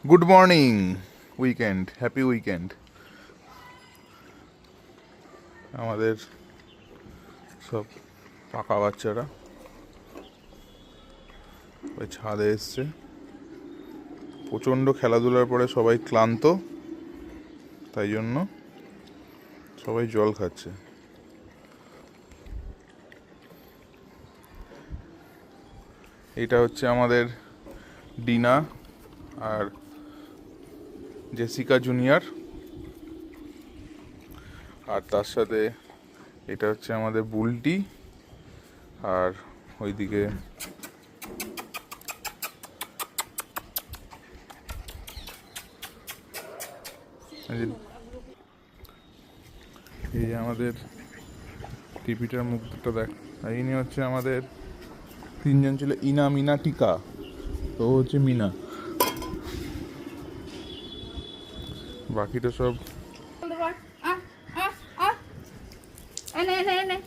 Good morning. Weekend, happy weekend. আমাদের সব পাকা বাচ্চারা ওই ছাদে এসছে। প্রচণ্ড খেলাধুলার পরে সবাই ক্লান্ত, তাই জন্য সবাই জল খাচ্ছে। এটা হচ্ছে আমাদের ডিনা আর জেসিকা জুনিয়র, আর তার সাথে এটা হচ্ছে আমাদের বুলটি, আর ওইদিকে এই যে আমাদের টিপিটার মুখটা দেখ। ইনি হচ্ছে আমাদের তিনজন ছিল, ইনা, মিনা, টিকা। তো ও হচ্ছে মিনা, বাকিটা সব এনে এনে এনে